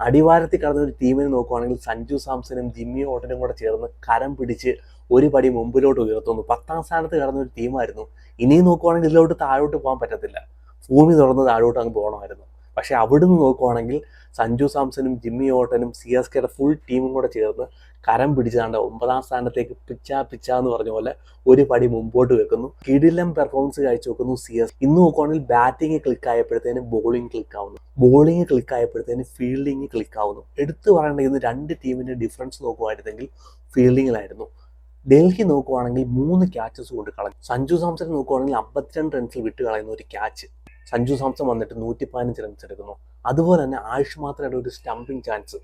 അടിവാരത്തിൽ കടന്ന ഒരു ടീമിനെ നോക്കുവാണെങ്കിൽ സഞ്ജു സാംസണും ജിമ്മി ഓട്ടനും കൂടെ ചേർന്ന് കരം പിടിച്ച് ഒരു പടി മുമ്പിലോട്ട് ഉയർത്തുന്നു. 10ാം സ്ഥാനത്ത് കടന്ന ഒരു ടീമായിരുന്നു. ഇനിയും നോക്കുവാണെങ്കിൽ ഇതിലോട്ട് താഴോട്ട് പോകാൻ പറ്റത്തില്ല, ഭൂമി തുറന്ന് താഴോട്ട് അങ്ങ് പോകണമായിരുന്നു. പക്ഷെ അവിടുന്ന് നോക്കുവാണെങ്കിൽ സഞ്ജു സാംസണും ജിമ്മി ഓട്ടനും സി എസ് കെയുടെ ഫുൾ ടീമും കൂടെ ചേർന്ന് കരം പിടിച്ചാണ്ട് 9ാം സ്ഥാനത്തേക്ക് പിച്ച എന്ന് പറഞ്ഞ പോലെ ഒരു പടി മുമ്പോട്ട് വെക്കുന്നു. കിടിലം പെർഫോമൻസ് കാഴ്ചവെക്കുന്നു സി എസ്. ഇന്ന് നോക്കുവാണെങ്കിൽ ബാറ്റിംഗ് ക്ലിക്ക് ആയപ്പോഴത്തേനും ബോളിംഗ് ക്ലിക്ക് ആവുന്നു, ബോളിംഗ് ക്ലിക്ക് ആയപ്പോഴത്തേനും ഫീൽഡിങ് ക്ലിക്ക് ആവുന്നു. എടുത്തു പറയേണ്ട ഇന്ന് രണ്ട് ടീമിന്റെ ഡിഫറൻസ് നോക്കുവായിരുന്നെങ്കിൽ ഫീൽഡിങ്ങിലായിരുന്നു. ഡൽഹി നോക്കുവാണെങ്കിൽ 3 ക്യാച്ചസ് കൊണ്ട് കളഞ്ഞു. സഞ്ജു സാംസൺ നോക്കുവാണെങ്കിൽ 52 റൺസിൽ വിട്ട് കളയുന്ന ഒരു ക്യാച്ച്. സഞ്ജു സാംസൺ വന്നിട്ട് 115 റൺസ് എടുക്കുന്നു. അതുപോലെ തന്നെ ആയുഷ് മാത്രയുടെ ഒരു stumping chance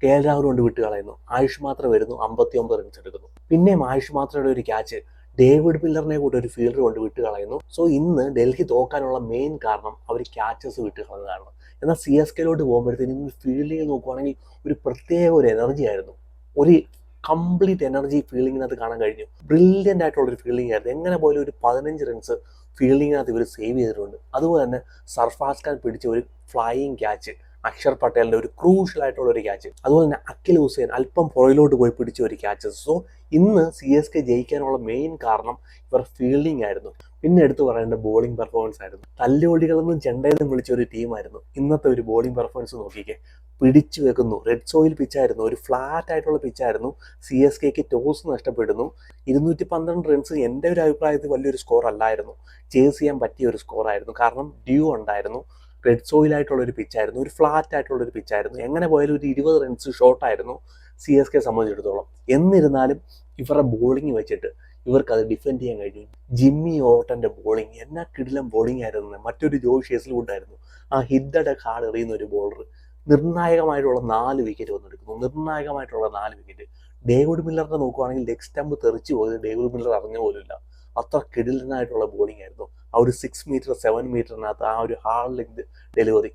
K L Rahul കൊണ്ട് വിട്ട് കളയുന്നു. ആയുഷ് മാത്ര വരുന്നു, 59 റൺസ് എടുക്കുന്നു. പിന്നെയും ആയുഷ് മാത്രയുടെ ഒരു ക്യാച്ച് ഡേവിഡ് മില്ലറിനെ കൂടെ ഒരു ഫീൽഡർ കൊണ്ട് വിട്ട് കളയുന്നു. സോ ഇന്ന് ഡൽഹി തോക്കാനുള്ള മെയിൻ കാരണം അവർ ക്യാച്ചസ് വിട്ട് കളഞ്ഞതാണ്. എന്നാൽ സി എസ് കെയിലോട്ട് പോകുമ്പോഴത്തേനും ഫീൽഡിങ് നോക്കുവാണെങ്കിൽ ഒരു പ്രത്യേക ഒരു എനർജി ആയിരുന്നു, ഒരു കംപ്ലീറ്റ് എനർജി ഫീൽഡിങ്ങിനകത്ത് കാണാൻ കഴിഞ്ഞു. ബ്രില്യൻ്റ് ആയിട്ടുള്ള ഒരു ഫീൽഡിംഗ് ആയിരുന്നു. എങ്ങനെ പോലും ഒരു 15 റൺസ് ഫീൽഡിങ്ങിനകത്ത് ഇവർ സേവ് ചെയ്തിട്ടുണ്ട്. അതുപോലെ തന്നെ സർഫാസ് ഖാൻ പിടിച്ച ഒരു ഫ്ലൈയിങ് ക്യാച്ച്, അക്ഷർ പട്ടേലിന്റെ ഒരു ക്രൂഷ്യൽ ആയിട്ടുള്ള ഒരു ക്യാച്ച്, അതുപോലെ തന്നെ അഖിൽ ഹുസൈൻ അല്പം പുറയിലോട്ട് പോയി പിടിച്ച ഒരു ക്യാച്ച്. സോ ഇന്ന് സി എസ് കെ ജയിക്കാനുള്ള മെയിൻ കാരണം ഇവർ ഫീൽഡിംഗ് ആയിരുന്നു. പിന്നെ എടുത്തു പറയേണ്ട ബോളിംഗ് പെർഫോമൻസ് ആയിരുന്നു. തല്ലുകൊടികളെന്നും ചെണ്ടയെന്നും വിളിച്ച ഒരു ടീമായിരുന്നു ഇന്നത്തെ ഒരു ബോളിംഗ് പെർഫോമൻസ്. നോക്കിക്കേ, പിടിച്ചു വെക്കുന്നു. റെഡ് സോയിൽ പിച്ചായിരുന്നു, ഒരു ഫ്ലാറ്റ് ആയിട്ടുള്ള പിച്ചായിരുന്നു. സി എസ് കെക്ക് ടോസ് നഷ്ടപ്പെടുന്നു. 212 റൺസ് എൻ്റെ ഒരു അഭിപ്രായത്തിൽ വലിയൊരു സ്കോർ അല്ലായിരുന്നു, ചേസ് ചെയ്യാൻ പറ്റിയ ഒരു സ്കോറായിരുന്നു. കാരണം ഡ്യൂ ഉണ്ടായിരുന്നു, റെഡ് സോയിൽ ആയിട്ടുള്ള ഒരു പിച്ചായിരുന്നു, ഒരു ഫ്ലാറ്റ് ആയിട്ടുള്ള ഒരു പിച്ചായിരുന്നു. എങ്ങനെ പോയാലും ഒരു 20 റൺസ് ഷോർട്ടായിരുന്നു സി എസ് കെ സംബന്ധിച്ചിടത്തോളം. എന്നിരുന്നാലും ഇവരുടെ ബോളിംഗ് വെച്ചിട്ട് ഇവർക്ക് അത് ഡിഫെൻഡ് ചെയ്യാൻ കഴിഞ്ഞു. ജിമ്മി ഓട്ടന്റെ ബോളിംഗ് എന്നാ കിടിലം ബോളിംഗ് ആയിരുന്നു. മറ്റൊരു ജോയ് ഷേസ്ലൂഡ് ആയിരുന്നു ആ ഹിദ്ദയുടെ കാർഡ് എറിയുന്ന ഒരു ബോളർ. നിർണായകമായിട്ടുള്ള 4 വിക്കറ്റ് വന്നെടുക്കുന്നു, നിർണായകമായിട്ടുള്ള 4 വിക്കറ്റ്. ഡേവിഡ് മില്ലറിനെ നോക്കുവാണെങ്കിൽ ലെഗ് സ്റ്റമ്പ് തെറിച്ചു പോയത് ഡേവിഡ് മില്ലർ അറിഞ്ഞ പോലുമില്ല. അത്ര കിടിലനായിട്ടുള്ള ബോളിംഗ് ആയിരുന്നു. ആ ഒരു 6 മീറ്റർ 7 മീറ്ററിനകത്ത് ആ ഒരു ഹാർഡ് ലെഗ് ഡെലിവറി,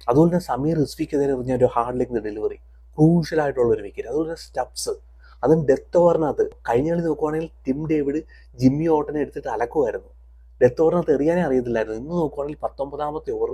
അതുപോലെ തന്നെ സമീർ റിസ്വിക്കെതിരെ എറിഞ്ഞ ഒരു ഹാർഡ് ലെഗ് ഡെലിവറി, ക്രൂഷ്യൽ ആയിട്ടുള്ള ഒരു വിക്കറ്റ്. അതുപോലെ തന്നെ സ്റ്റബ്സ്, അതും ഡെത്ത് ഓവറിനകത്ത്. കഴിഞ്ഞ കളി നോക്കുവാണെങ്കിൽ ടിം ഡേവിഡ് ജിമ്മി ഓട്ടനെ എടുത്തിട്ട് അലക്കുമായിരുന്നു. ഡെത്ത് ഓവറിനകത്ത് എറിയാനേ അറിയത്തില്ലായിരുന്നു. ഇന്ന് നോക്കുവാണെങ്കിൽ 19ാമത്തെ ഓവർ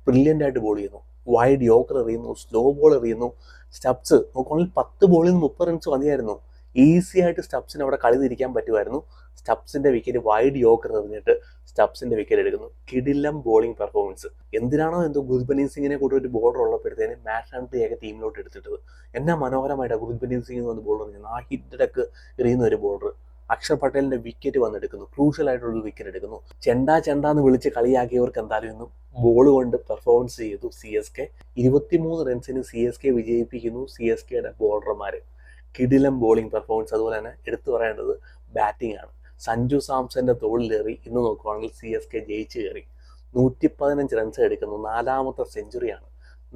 ബ്രില്യൻ്റ് ആയിട്ട് ബോൾ ചെയ്യുന്നു. വൈഡ് യോക്കർ എറിയുന്നു, സ്ലോ ബോൾ എറിയുന്നു. സ്റ്റബ്സ് നോക്കുവാണെങ്കിൽ 10 ബോളിൽ നിന്ന് 30 റൺസ് മതിയായിരുന്നു. ഈസി ആയിട്ട് സ്റ്റബ്സിന് അവിടെ കളി തിരിക്കാൻ പറ്റുമായിരുന്നു. സ്റ്റബ്സിന്റെ വിക്കറ്റ് വൈഡ് യോക്കർ എറിഞ്ഞിട്ട് സ്റ്റബ്സിന്റെ വിക്കറ്റ് എടുക്കുന്നു. കിടിലം ബോളിംഗ് പെർഫോമൻസ്. എന്തിനാണോ എന്തോ ഗുർബനീത് സിംഗിനെ കൂടെ ഒരു ബോളർ ഉള്ളപ്പോഴത്തേന് മാച്ച് ആൻഡ് ടീമിലോട്ട് എടുത്തിട്ടത്. എന്നാ മനോഹരമായിട്ടാണ് ഗുർബനീത് സിംഗ് വന്ന് ബോൾ എറിഞ്ഞത്. ആ ഹിറ്റടക്ക് എറിയുന്ന ഒരു ബോളർ. അക്ഷർ പട്ടേലിന്റെ വിക്കറ്റ് വന്നെടുക്കുന്നു, ക്രൂഷ്യൽ ആയിട്ടുള്ള വിക്കറ്റ് എടുക്കുന്നു. ചെണ്ടാന്ന് വിളിച്ച് കളിയാക്കിയവർക്ക് എന്തായാലും ഇന്നും ബോൾ കൊണ്ട് പെർഫോമൻസ് ചെയ്തു സി എസ് കെ. 23 റൺസിന് സി എസ് കെ വിജയിപ്പിക്കുന്നു സി എസ് കെയുടെ ബോളർമാര്. കിടിലം ബോളിംഗ് പെർഫോമൻസ്. അതുപോലെ തന്നെ എടുത്തു പറയേണ്ടത് ബാറ്റിംഗ് ആണ്. സഞ്ജു സാംസന്റെ തോളിലേറി ഇന്ന് നോക്കുവാണെങ്കിൽ സി എസ് കെ ജയിച്ചു കയറി. 115 റൺസ് എടുക്കുന്നു, 4ാമത്തെ സെഞ്ചുറിയാണ്.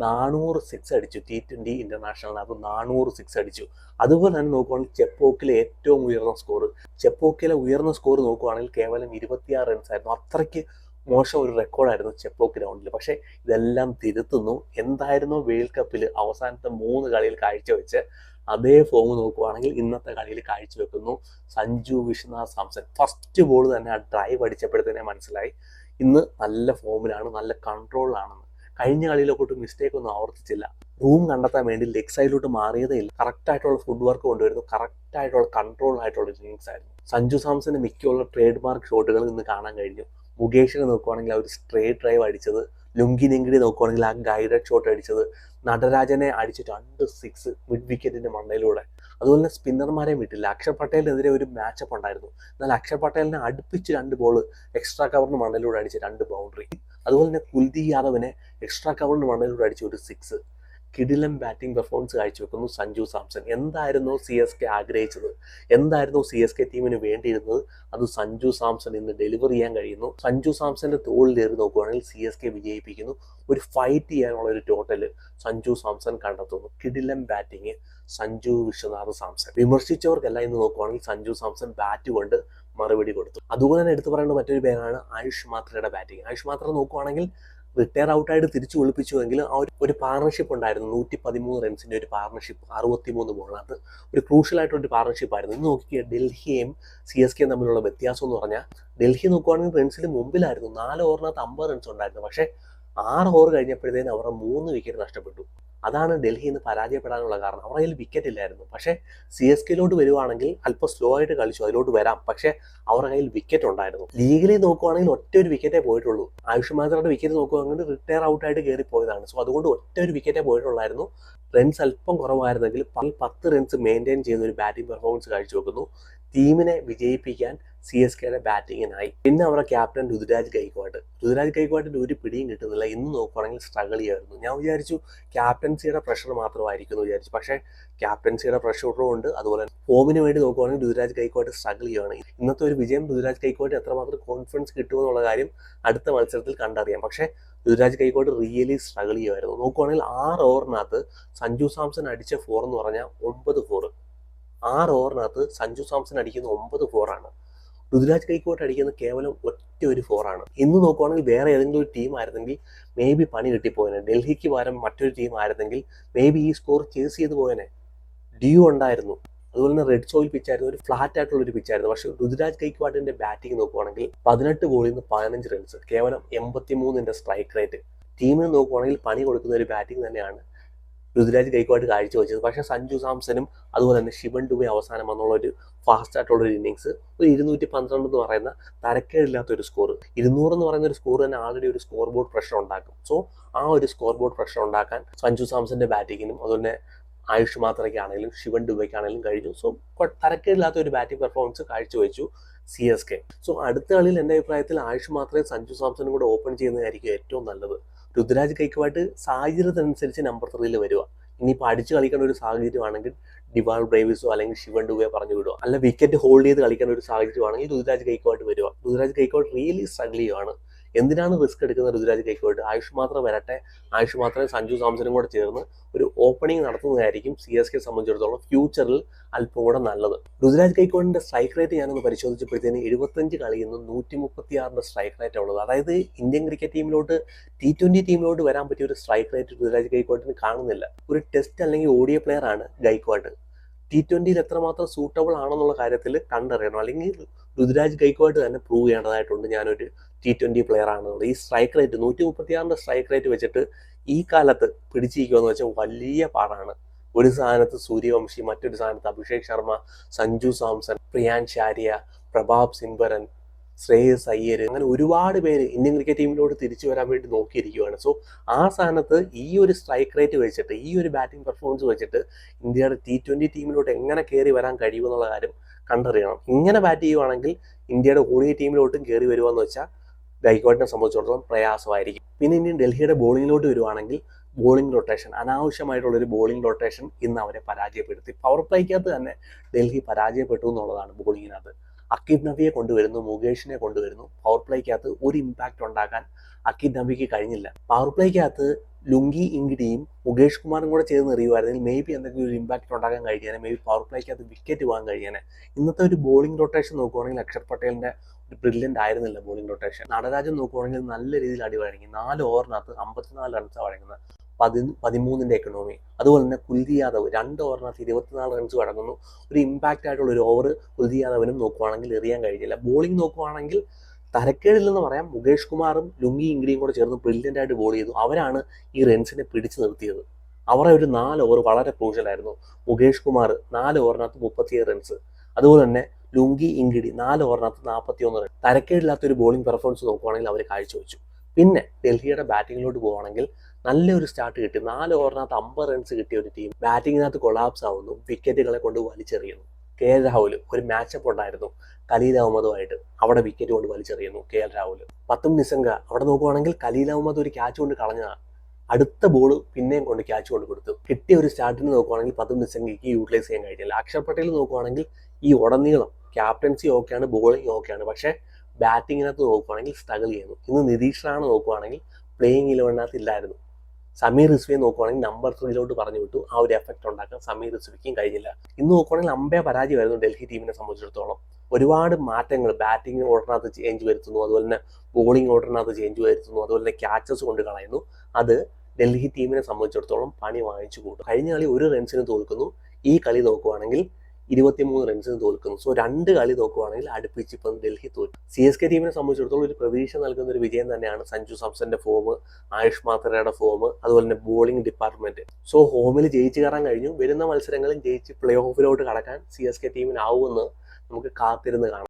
400 സിക്സ് അടിച്ചു. T20 ഇന്റർനാഷണലിനകത്ത് 400 സിക്സ് അടിച്ചു. അതുപോലെ തന്നെ നോക്കുവാണെങ്കിൽ ചെപ്പോക്കിലെ ഏറ്റവും ഉയർന്ന സ്കോർ, ചെപ്പോക്കിലെ ഉയർന്ന സ്കോർ നോക്കുവാണെങ്കിൽ കേവലം 26 റൺസ് ആയിരുന്നു. അത്രയ്ക്ക് മോശം ഒരു റെക്കോർഡായിരുന്നു ചെപ്പോക്ക് ഗ്രൗണ്ടിൽ. പക്ഷേ ഇതെല്ലാം തിരുത്തുന്നു. എന്തായിരുന്നു വേൾഡ് കപ്പിൽ അവസാനത്തെ 3 കളിയിൽ കാഴ്ചവെച്ച് അതേ ഫോം നോക്കുവാണെങ്കിൽ ഇന്നത്തെ കളിയിൽ കാഴ്ചവെക്കുന്നു സഞ്ജു വിശ്വനാഥ് സാംസൺ. ഫസ്റ്റ് ബോൾ തന്നെ ആ ഡ്രൈവ് അടിച്ചപ്പോഴത്തേനെ മനസ്സിലായി ഇന്ന് നല്ല ഫോമിലാണ്, നല്ല കൺട്രോളിലാണെന്ന്. കഴിഞ്ഞ കളിയിലൊക്കെ മിസ്റ്റേക്ക് ഒന്നും ആവർത്തിച്ചില്ല. റൂം കണ്ടെത്താൻ വേണ്ടി ലെഗ് സൈഡിലോട്ട് മാറിയതേ ഇല്ല. കറക്റ്റ് ആയിട്ടുള്ള ഫുഡ് വർക്ക് കൊണ്ടുവരുന്നു, കറക്റ്റ് ആയിട്ടുള്ള കൺട്രോൾ ആയിട്ടുള്ള ഇന്നിങ്സ് ആയിരുന്നു. സഞ്ജു സാംസന്റെ മിക്കുള്ള ട്രേഡ് മാർക്ക് ഷോട്ടുകൾ ഇന്ന് കാണാൻ കഴിഞ്ഞു. മുകേഷിനെ നോക്കുവാണെങ്കിൽ ആ ഒരു സ്ട്രേറ്റ് ഡ്രൈവ് അടിച്ചത്, ലുങ്കി നെങ്കിടി നോക്കുവാണെങ്കിൽ ആ ഗൈഡഡ് ഷോട്ട് അടിച്ചത്, നടരാജനെ അടിച്ച് 2 സിക്സ് മിഡ് വിക്കറ്റിന്റെ മണ്ടയിലൂടെ. അതുപോലെ തന്നെ സ്പിന്നർമാരെ വിട്ടില്ല. അക്ഷർ പട്ടേലിനെതിരെ ഒരു മാച്ചപ്പ് ഉണ്ടായിരുന്നു, എന്നാൽ അക്ഷർ പട്ടേലിനെ അടുപ്പിച്ച് 2 ബോൾ എക്സ്ട്രാ കവറിന് മണ്ടയിലൂടെ അടിച്ച് 2 ബൗണ്ടറി. അതുപോലെ തന്നെ കുൽദീപ് യാദവിനെ എക്സ്ട്രാ കവറിന് മണ്ടയിലൂടെ അടിച്ച് ഒരു 6. കിടിലം ബാറ്റിംഗ് പെർഫോമൻസ് കാഴ്ചവെക്കുന്നു സഞ്ജു സാംസൺ. എന്തായിരുന്നു സി എസ് കെ ആഗ്രഹിച്ചത്, എന്തായിരുന്നു സി എസ് കെ ടീമിന് വേണ്ടിയിരുന്നത്, അത് സഞ്ജു സാംസൺ ഇന്ന് ഡെലിവർ ചെയ്യാൻ കഴിയുന്നു. സഞ്ജു സാംസന്റെ തോളിലേറി നോക്കുകയാണെങ്കിൽ സി എസ് കെ വിജയിപ്പിക്കുന്നു. ഒരു ഫൈറ്റ് ചെയ്യാനുള്ള ഒരു ടോട്ടല് സഞ്ജു സാംസൺ കണ്ടെത്തുന്നു. കിടിലം ബാറ്റിംഗ് സഞ്ജു വിശ്വനാഥ് സാംസൺ. വിമർശിച്ചവർക്കെല്ലാം ഇന്ന് നോക്കുകയാണെങ്കിൽ സഞ്ജു സാംസൺ ബാറ്റ് കൊണ്ട് മറുപടി കൊടുത്തു. അതുപോലെ തന്നെ എടുത്തു പറയേണ്ട മറ്റൊരു പേരാണ് ആയുഷ് മാത്രയുടെ ബാറ്റിംഗ്. ആയുഷ് മാത്ര നോക്കുവാണെങ്കിൽ റിട്ടയർ ഔട്ടായിട്ട് തിരിച്ചു ഒളിപ്പിച്ചുവെങ്കിൽ ആ ഒരു പാർട്ണർഷിപ്പ് ഉണ്ടായിരുന്നു. 113 റൺസിന്റെ ഒരു പാർട്ണർഷിപ്പ് 63 ബോളിനകത്ത് ഒരു ക്രൂഷ്യൽ ആയിട്ടുള്ള ഒരു പാർട്ണർഷിപ്പ് ആയിരുന്നു. ഇന്ന് നോക്കിയ ഡൽഹിയും സി എസ് കെയും തമ്മിലുള്ള വ്യത്യാസം എന്ന് പറഞ്ഞാൽ ഡൽഹി നോക്കുവാണെങ്കിൽ റൺസിൽ മുമ്പിലായിരുന്നു. 4 ഓവറിനകത്ത് 50 റൺസ് ഉണ്ടായിരുന്നു. പക്ഷേ 6 ഓവർ കഴിഞ്ഞപ്പോഴത്തേന് അവരുടെ 3 വിക്കറ്റ് നഷ്ടപ്പെട്ടു. അതാണ് ഡൽഹി ഇന്ന് പരാജയപ്പെടാനുള്ള കാരണം. അവരുടെ കയ്യിൽ വിക്കറ്റ് ഇല്ലായിരുന്നു. പക്ഷേ CSKയിലോട്ട് വരുവാണെങ്കിൽ അല്പം സ്ലോ ആയിട്ട് കളിച്ചു, അതിലോട്ട് വരാം. പക്ഷേ അവരുടെ കയ്യിൽ വിക്കറ്റ് ഉണ്ടായിരുന്നു. ലീഗിൽ നോക്കുവാണെങ്കിൽ ഒറ്റ ഒരു വിക്കറ്റേ പോയിട്ടുള്ളൂ. ആയുഷ് മാത്രയുടെ വിക്കറ്റ് നോക്കുവാണെങ്കിൽ റിട്ടയർ ഔട്ടായിട്ട് കയറി പോയതാണ്. സോ അതുകൊണ്ട് ഒറ്റ ഒരു വിക്കറ്റേ പോയിട്ടുള്ളായിരുന്നു. റൺസ് അല്പം കുറവായിരുന്നെങ്കിൽ 10 റൺസ് മെയിൻറ്റെയിൻ ചെയ്യുന്ന ഒരു ബാറ്റിംഗ് പെർഫോമൻസ് കാഴ്ചവെക്കുന്നു. ടീമിനെ വിജയിപ്പിക്കാൻ CSKയുടെ ബാറ്റിങ്ങിനായി. പിന്നെ അവരുടെ ക്യാപ്റ്റൻ ഋതുരാജ് ഗൈക്വാഡിന്റെ ഒരു പിടിയും കിട്ടുന്നില്ല. ഇന്ന് നോക്കുവാണെങ്കിൽ സ്ട്രഗിൾ ചെയ്യായിരുന്നു. ഞാൻ വിചാരിച്ചു ക്യാപ്റ്റൻസിയുടെ പ്രഷർ മാത്രമായിരിക്കും എന്ന് വിചാരിച്ചു. പക്ഷേ ക്യാപ്റ്റൻസിയുടെ പ്രഷറും ഉണ്ട്. അതുപോലെ ഫോമിന് വേണ്ടി നോക്കുവാണെങ്കിൽ ഋതുരാജ് ഗൈക്വാഡ് സ്ട്രഗിൾ ചെയ്യുകയാണ്. ഇന്നത്തെ ഒരു വിജയം ഋതുരാജ് ഗൈക്വാഡ് എത്രമാത്രം കോൺഫിഡൻസ് കിട്ടുമെന്നുള്ള കാര്യം അടുത്ത മത്സരത്തിൽ കണ്ടറിയാം. പക്ഷേ ഋതുരാജ് ഗൈക്വാഡ് റിയലി സ്ട്രഗിൾ ചെയ്യുമായിരുന്നു. നോക്കുവാണെങ്കിൽ 6 ഓവറിനകത്ത് സഞ്ജു സാംസൺ അടിച്ച 4 എന്ന് പറഞ്ഞാൽ 9 4. 6 ഓവറിനകത്ത് സഞ്ജു സാംസൺ അടിക്കുന്ന 9 4ആണ്. ഋതുരാജ് ഗൈക്വാഡ് അടിക്കുന്ന കേവലം ഒറ്റ ഒരു 4ആണ്. ഇന്ന് നോക്കുവാണെങ്കിൽ വേറെ ഏതെങ്കിലും ഒരു ടീം ആയിരുന്നെങ്കിൽ മേ ബി പണി കിട്ടിപ്പോയനെ. ഡൽഹിക്ക് പകരം മറ്റൊരു ടീം ആയിരുന്നെങ്കിൽ മേ ബി ഈ സ്കോർ ചേസ് ചെയ്ത് പോയനെ. ഡ്യൂ ഉണ്ടായിരുന്നു, അതുപോലെ തന്നെ റെഡ് സോയിൽ പിച്ചായിരുന്നു, ഒരു ഫ്ലാറ്റ് ആയിട്ടുള്ള ഒരു പിച്ചായിരുന്നു. പക്ഷേ ഋതുരാജ് ഗൈക്വാഡിന്റെ ബാറ്റിംഗ് നോക്കുവാണെങ്കിൽ 18 ബോളിൽ നിന്ന് 15 റൺസ്, കേവലം 83 സ്ട്രൈക്ക് റേറ്റ്. ടീമിന് നോക്കുവാണെങ്കിൽ പണി കൊടുക്കുന്ന ഒരു ബാറ്റിംഗ് തന്നെയാണ് ഋതുരാജ് ഗൈക്വാഡ് കാഴ്ചവെച്ചത്. പക്ഷേ സഞ്ജു സാംസണും അതുപോലെ തന്നെ ശിവൻ ഡുബെ അവസാനം വന്നുള്ള ഒരു ഫാസ്റ്റ് ആയിട്ടുള്ള ഒരു ഇന്നിങ്സ്, ഒരു 212 എന്ന് പറയുന്ന തരക്കേടില്ലാത്ത ഒരു സ്കോർ. 200 എന്ന് പറയുന്ന ഒരു സ്കോർ തന്നെ ആൾറെഡി ഒരു സ്കോർ ബോർഡ് പ്രഷർ ഉണ്ടാക്കും. സോ ആ ഒരു സ്കോർ ബോർഡ് പ്രഷർ ഉണ്ടാക്കാൻ സഞ്ജു സാംസന്റെ ബാറ്റിങ്ങിനും അതുപോലെ ആയുഷ് മാത്രയ്ക്കാണെങ്കിലും ശിവൻ ഡുബൈക്കാണെങ്കിലും കഴിഞ്ഞു. സോ തരക്കേടില്ലാത്ത ഒരു ബാറ്റിംഗ് പെർഫോമൻസ് കാഴ്ചവെച്ചു CSK. സോ അടുത്ത കളിയിൽ എൻ്റെ അഭിപ്രായത്തിൽ ആയുഷ് മാത്രമേ സഞ്ജു സാംസണും കൂടെ ഓപ്പൺ ചെയ്യുന്നതായിരിക്കും ഏറ്റവും നല്ലത്. ഋതുരാജ് ഗൈക്വാഡ് സാഹചര്യത്തിനനുസരിച്ച് നമ്പർ 3 വരിക. ഇനിയിപ്പോൾ അടിച്ച് കളിക്കേണ്ട ഒരു സാഹചര്യമാണെങ്കിൽ ഡിവാൾ ബ്രേവിസോ അല്ലെങ്കിൽ ശിവൻ ഡുബെ പറഞ്ഞു വിടുക. അല്ല വിക്കറ്റ് ഹോൾഡ് ചെയ്ത് കളിക്കേണ്ട ഒരു സാഹചര്യമാണെങ്കിൽ ഋതുരാജ് ഗൈക്വാഡ് വരിക. ഋതുരാജ് ഗൈക്വാഡ് റിയലി സ്ട്രഗിൾ ചെയ്യുകയാണ്. എന്തിനാണ് റിസ്ക് എടുക്കുന്നത് ഋതുരാജ് ഗൈക്വാഡ്? ആയുഷ് മാത്രം വരട്ടെ, ആയുഷ് മാത്രമേ സഞ്ജു സാംസണും കൂടെ ചേർന്ന് ഒരു ഓപ്പണിംഗ് നടത്തുന്നതായിരിക്കും CSK സംബന്ധിച്ചിടത്തോളം ഫ്യൂച്ചറിൽ അല്പം കൂടെ നല്ലത്. ഋതുരാജ് ഗൈക്വാഡിന്റെ സ്ട്രൈക്ക് റേറ്റ് ഞാനൊന്ന് പരിശോധിച്ചപ്പോഴത്തേന് 75 കളിയിൽ നിന്ന് 136 സ്ട്രൈക്ക് റേറ്റ് ഉള്ളത്. അതായത് ഇന്ത്യൻ ക്രിക്കറ്റ് ടീമിലോട്ട് T20 ടീമിലോട്ട് വരാൻ പറ്റിയ ഒരു സ്ട്രൈക്ക് റേറ്റ് ഋതുരാജ് ഗൈക്വാഡിന് കാണുന്നില്ല. ഒരു ടെസ്റ്റ് അല്ലെങ്കിൽ ODI പ്ലെയർ ആണ് ഗൈക്വാഡ്. T20 എത്രമാത്രം സൂട്ടബിൾ ആണെന്നുള്ള കാര്യത്തിൽ കണ്ടറിയണം. അല്ലെങ്കിൽ ഋതുരാജ് ഗൈക്വാഡ് തന്നെ പ്രൂവ് ചെയ്യേണ്ടതായിട്ടുണ്ട് ഞാനൊരു T20 പ്ലെയർ ആണെന്നുള്ളത്. ഈ സ്ട്രൈക്ക് റേറ്റ് 136 സ്ട്രൈക്ക് റേറ്റ് വെച്ചിട്ട് ഈ കാലത്ത് പിടിച്ചിരിക്കുമെന്ന് വെച്ചാൽ വലിയ പാടാണ്. ഒരു സ്ഥാനത്ത് സൂര്യവംശി, മറ്റൊരു സ്ഥാനത്ത് അഭിഷേക് ശർമ്മ, സഞ്ജു സാംസൺ, പ്രിയാൻഷ് ആര്യ, പ്രഭാബ് സിംബരൻ, ശ്രേയസ് അയ്യർ, അങ്ങനെ ഒരുപാട് പേര് ഇന്ത്യൻ ക്രിക്കറ്റ് ടീമിലോട്ട് തിരിച്ചു വരാൻ വേണ്ടി നോക്കിയിരിക്കുകയാണ്. സോ ആ സ്ഥാനത്ത് ഈ ഒരു സ്ട്രൈക്ക് റേറ്റ് വെച്ചിട്ട്, ഈ ഒരു ബാറ്റിംഗ് പെർഫോമൻസ് വെച്ചിട്ട് ഇന്ത്യയുടെ T20 ടീമിലോട്ട് എങ്ങനെ കയറി വരാൻ കഴിയുമെന്നുള്ള കാര്യം കണ്ടറിയണം. ഇങ്ങനെ ബാറ്റ് ചെയ്യുവാണെങ്കിൽ ഇന്ത്യയുടെ ODI ടീമിലോട്ടും കയറി വരുവാന്ന് വെച്ചാൽ ഗൈക്വാഡിനെ സംബന്ധിച്ചിടത്തോളം പ്രയാസമായിരിക്കും. പിന്നെ ഇനി ഡൽഹിയുടെ ബോളിങ്ങിലോട്ട് വരുവാണെങ്കിൽ ബോളിംഗ് റൊട്ടേഷൻ, അനാവശ്യമായിട്ടുള്ളൊരു ബോളിംഗ് റൊട്ടേഷൻ ഇന്ന് അവരെ പരാജയപ്പെടുത്തി. പവർ പ്ലേക്കകത്ത് തന്നെ ഡൽഹി പരാജയപ്പെട്ടു എന്നുള്ളതാണ്. ബോളിങ്ങിനകത്ത് അക്കിബ് നബിയെ കൊണ്ടുവരുന്നു, മുകേഷിനെ കൊണ്ടുവരുന്നു. പവർ പ്ലേക്കകത്ത് ഒരു ഇമ്പാക്റ്റ് ഉണ്ടാക്കാൻ അക്കിബ് നബിക്ക് കഴിഞ്ഞില്ല. പവർ പ്ലേക്കകത്ത് ലുങ്കി ഇംഗ്ഡിയും മുകേഷ് കുമാറും കൂടെ ചേർന്ന് എറിയുമായിരുന്നെങ്കിൽ മേ ബി എന്തെങ്കിലും ഒരു ഇമ്പാക്റ്റ് ഉണ്ടാക്കാൻ കഴിയാനെ, മേ ബി പവർ പ്ലേക്കകത്ത് വിക്കറ്റ് പോകാൻ കഴിയാനെ. ഇന്നത്തെ ഒരു ബോളിംഗ് റൊട്ടേഷൻ നോക്കുവാണെങ്കിൽ അക്ഷർ പട്ടേലിന്റെ ഒരു ബ്രില്യൻ്റ് ആയിരുന്നില്ല ബോളിംഗ് റൊട്ടേഷൻ. നടരാജൻ നോക്കുവാണെങ്കിൽ നല്ല രീതിയിൽ അടി വഴങ്ങി. 4 ഓവറിനകത്ത് 54 റൺസാണ് വഴങ്ങുന്നത്. 13 എക്കണോമി. അതുപോലെ തന്നെ കുൽദീപ് യാദവ് 2 ഓവറിനകത്ത് 24 റൺസ് വഴങ്ങുന്നു. ഒരു ഇമ്പാക്റ്റ് ആയിട്ടുള്ള ഒരു ഓവർ കുൽദീപ് യാദവിനും നോക്കുവാണെങ്കിൽ എറിയാൻ കഴിഞ്ഞില്ല. ബോളിംഗ് നോക്കുവാണെങ്കിൽ തരക്കേടില്ലെന്ന് പറയാം. മുകേഷ് കുമാറും ലുങ്കി ഇംഗ്ഡിയും കൂടെ ചേർന്ന് ബ്രില്യൻ്റ് ആയിട്ട് ബോൾ ചെയ്തു. അവരാണ് ഈ റൺസിനെ പിടിച്ചു നിർത്തിയത്. അവരുടെ ഒരു 4 ഓവർ വളരെ ക്രൂഷ്യലായിരുന്നു. മുകേഷ് കുമാർ 4 ഓവറിനകത്ത് 37 റൺസ്. അതുപോലെ തന്നെ ലുങ്കി ഇംഗ്ഡി 4 ഓവറിനകത്ത് 41 റൺസ്. തരക്കേടില്ലാത്തൊരു ബോളിംഗ് പെർഫോമൻസ് നോക്കുവാണെങ്കിൽ അവർ കാഴ്ചവെച്ചു. പിന്നെ ഡൽഹിയുടെ ബാറ്റിങ്ങിലോട്ട് പോവുകയാണെങ്കിൽ നല്ലൊരു സ്റ്റാർട്ട് കിട്ടി. 4 ഓവറിനകത്ത് 50 റൺസ് കിട്ടിയ ഒരു ടീം ബാറ്റിങ്ങിനകത്ത് കൊളാപ്സ് ആവുന്നു, വിക്കറ്റുകളെ കൊണ്ട് വലിച്ചെറിയുന്നു. KL രാഹുൽ ഒരു മാച്ചപ്പ് ഉണ്ടായിരുന്നു ഖലീൽ അഹമ്മദുമായിട്ട്, അവിടെ വിക്കറ്റ് കൊണ്ട് വലിച്ചെറിയുന്നു KL രാഹുൽ. പത്തും നിസംഗ അവിടെ നോക്കുവാണെങ്കിൽ ഖലീൽ അഹമ്മദ് ഒരു ക്യാച്ച് കൊണ്ട് കളഞ്ഞതാണ്. അടുത്ത ബോൾ പിന്നെയും കൊണ്ട് ക്യാച്ച് കൊണ്ട് കൊടുത്തു. കിട്ടിയ ഒരു സ്റ്റാർട്ടിന് നോക്കുവാണെങ്കിൽ പത്തും നിസംഗയ്ക്ക് യൂട്ടിലൈസ് ചെയ്യാൻ കഴിഞ്ഞില്ല. അക്ഷർ പട്ടേൽ നോക്കുവാണെങ്കിൽ ഈ ഉടനീളം ക്യാപ്റ്റൻസി ഓക്കെയാണ്, ബോളിംഗ് ഓക്കെയാണ്, പക്ഷേ ബാറ്റിങ്ങിനകത്ത് നോക്കുവാണെങ്കിൽ സ്ട്രഗിൾ ചെയ്യുന്നു. ഇന്ന് നിതീഷാണ് നോക്കുവാണെങ്കിൽ പ്ലേയിങ് 11 ഇല്ലായിരുന്നു. സമീർ റിസ്വിയെ നോക്കുവാണെങ്കിൽ നമ്പർ 3 പറഞ്ഞു വിട്ടു. ആ ഒരു എഫക്റ്റ് ഉണ്ടാക്കാൻ സമീർ റിസ്വിക്കും കഴിഞ്ഞില്ല. ഇന്ന് നോക്കുവാണെങ്കിൽ അമ്പേ പരാജയമായിരുന്നു ഡൽഹി ടീമിനെ സംബന്ധിച്ചിടത്തോളം. ഒരുപാട് മാറ്റങ്ങൾ ബാറ്റിംഗ് ഓർഡറിനകത്ത് ചേഞ്ച് വരുത്തുന്നു, അതുപോലെ തന്നെ ബോളിംഗ് ഓർഡറിനകത്ത് ചേഞ്ച് വരുത്തുന്നു, അതുപോലെ തന്നെ ക്യാച്ചസ് കൊണ്ട് കളയുന്നു. അത് ഡൽഹി ടീമിനെ സംബന്ധിച്ചിടത്തോളം പണി വാങ്ങിച്ചു കൂട്ടും. കഴിഞ്ഞ കളി 1 റൺസിന് തോൽക്കുന്നു. ഈ കളി നോക്കുവാണെങ്കിൽ 23 റൺസിന് തോൽക്കുന്നു. സോ 2 കളി നോക്കുവാണെങ്കിൽ അടുപ്പിച്ച് ഇപ്പം ഡൽഹി തോറ്റു. CSK ടീമിനെ സംബന്ധിച്ചിടത്തോളം ഒരു പ്രതീക്ഷ നൽകുന്ന ഒരു വിജയം തന്നെയാണ് സഞ്ജു സാംസന്റെ ഫോം, ആയുഷ് മാത്രയുടെ ഫോം, അതുപോലെ തന്നെ ബോളിംഗ് ഡിപ്പാർട്ട്മെന്റ്. സോ ഹോമിൽ ജയിച്ചു കയറാൻ കഴിഞ്ഞു. വരുന്ന മത്സരങ്ങളിൽ ജയിച്ച് പ്ലേ ഓഫിലോട്ട് കടക്കാൻ CSK ടീമിനാവുമെന്ന് നമുക്ക് കാത്തിരുന്ന് കാണാം.